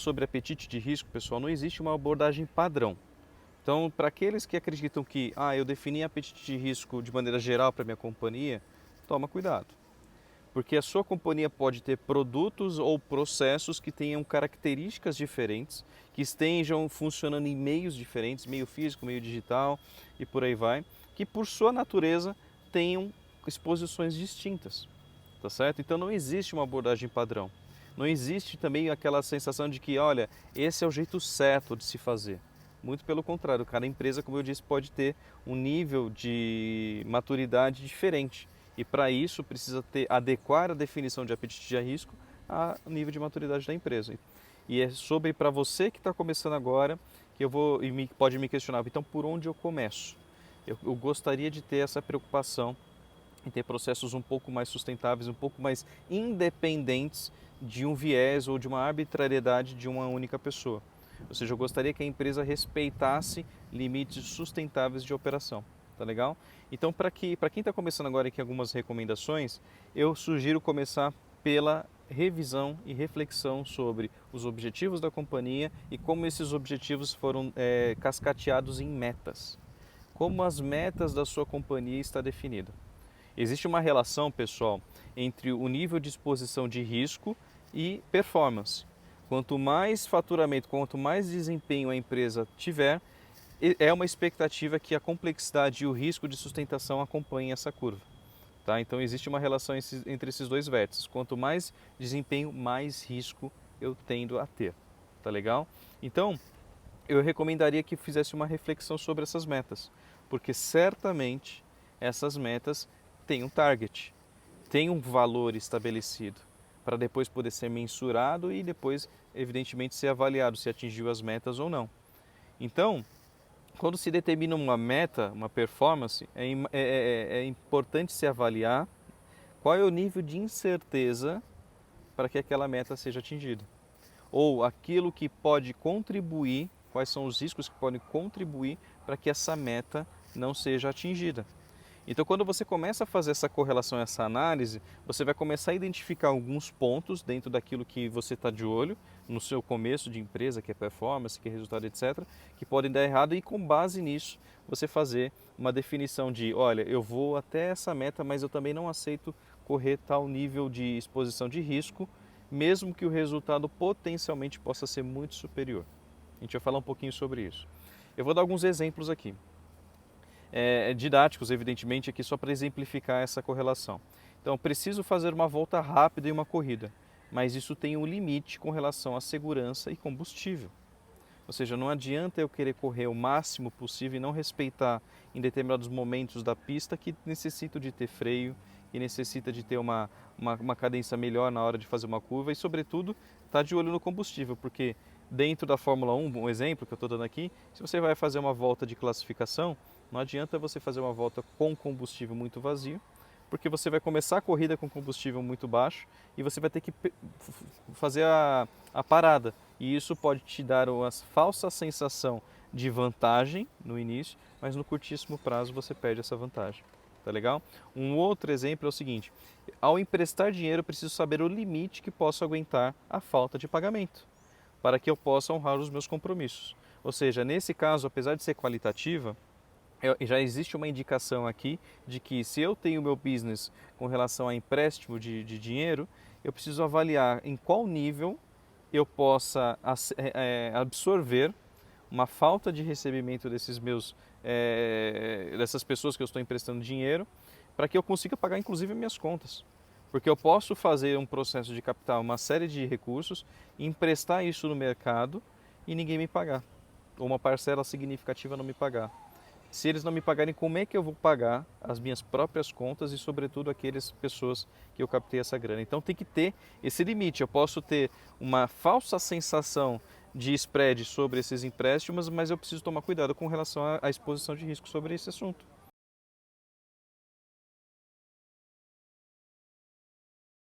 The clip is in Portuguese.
Sobre apetite de risco, pessoal, não existe uma abordagem padrão. Então, para aqueles que acreditam que eu defini apetite de risco de maneira geral para minha companhia, toma cuidado. Porque a sua companhia pode ter produtos ou processos que tenham características diferentes, que estejam funcionando em meios diferentes, meio físico, meio digital e por aí vai, que por sua natureza tenham exposições distintas, tá certo? Então não existe uma abordagem padrão. Não existe também aquela sensação de que, olha, esse é o jeito certo de se fazer. Muito pelo contrário, cada empresa, como eu disse, pode ter um nível de maturidade diferente. E para isso precisa adequar a definição de apetite de risco ao nível de maturidade da empresa. E é sobre para você que está começando agora que pode me questionar, então por onde eu começo? Eu gostaria de ter essa preocupação em ter processos um pouco mais sustentáveis, um pouco mais independentes de um viés ou de uma arbitrariedade de uma única pessoa. Ou seja, eu gostaria que a empresa respeitasse limites sustentáveis de operação. Tá legal? Então, para quem está começando agora aqui algumas recomendações, eu sugiro começar pela revisão e reflexão sobre os objetivos da companhia e como esses objetivos foram cascateados em metas. Como as metas da sua companhia está definida. Existe uma relação, pessoal, entre o nível de exposição de risco e performance. Quanto mais faturamento, quanto mais desempenho a empresa tiver, é uma expectativa que a complexidade e o risco de sustentação acompanhem essa curva. Tá? Então existe uma relação entre esses dois vértices. Quanto mais desempenho, mais risco eu tendo a ter. Tá legal? Então, eu recomendaria que fizesse uma reflexão sobre essas metas, porque certamente essas metas têm um target, têm um valor estabelecido, para depois poder ser mensurado e depois, evidentemente, ser avaliado se atingiu as metas ou não. Então, quando se determina uma meta, uma performance, é importante se avaliar qual é o nível de incerteza para que aquela meta seja atingida. Ou aquilo que pode contribuir, quais são os riscos que podem contribuir para que essa meta não seja atingida. Então, quando você começa a fazer essa correlação, essa análise, você vai começar a identificar alguns pontos dentro daquilo que você está de olho, no seu começo de empresa, que é performance, que é resultado, etc., que podem dar errado e com base nisso você fazer uma definição de, olha, eu vou até essa meta, mas eu também não aceito correr tal nível de exposição de risco, mesmo que o resultado potencialmente possa ser muito superior. A gente vai falar um pouquinho sobre isso. Eu vou dar alguns exemplos aqui. Didáticos, evidentemente, aqui só para exemplificar essa correlação. Então, preciso fazer uma volta rápida em uma corrida, mas isso tem um limite com relação à segurança e combustível. Ou seja, não adianta eu querer correr o máximo possível e não respeitar em determinados momentos da pista que necessitam de ter freio, que necessita de ter uma cadência melhor na hora de fazer uma curva e, sobretudo, estar de olho no combustível, porque dentro da Fórmula 1, um exemplo que eu estou dando aqui, se você vai fazer uma volta de classificação, não adianta você fazer uma volta com combustível muito vazio, porque você vai começar a corrida com combustível muito baixo e você vai ter que fazer a parada. E isso pode te dar uma falsa sensação de vantagem no início, mas no curtíssimo prazo você perde essa vantagem. Tá legal? Um outro exemplo é o seguinte: ao emprestar dinheiro, eu preciso saber o limite que posso aguentar a falta de pagamento, para que eu possa honrar os meus compromissos. Ou seja, nesse caso, apesar de ser qualitativa, já existe uma indicação aqui de que se eu tenho meu business com relação a empréstimo de dinheiro, eu preciso avaliar em qual nível eu possa absorver uma falta de recebimento dessas pessoas que eu estou emprestando dinheiro, para que eu consiga pagar inclusive minhas contas. Porque eu posso fazer um processo de captar uma série de recursos, emprestar isso no mercado e ninguém me pagar, ou uma parcela significativa não me pagar. Se eles não me pagarem, como é que eu vou pagar as minhas próprias contas e, sobretudo, aquelas pessoas que eu captei essa grana? Então tem que ter esse limite. Eu posso ter uma falsa sensação de spread sobre esses empréstimos, mas eu preciso tomar cuidado com relação à exposição de risco sobre esse assunto.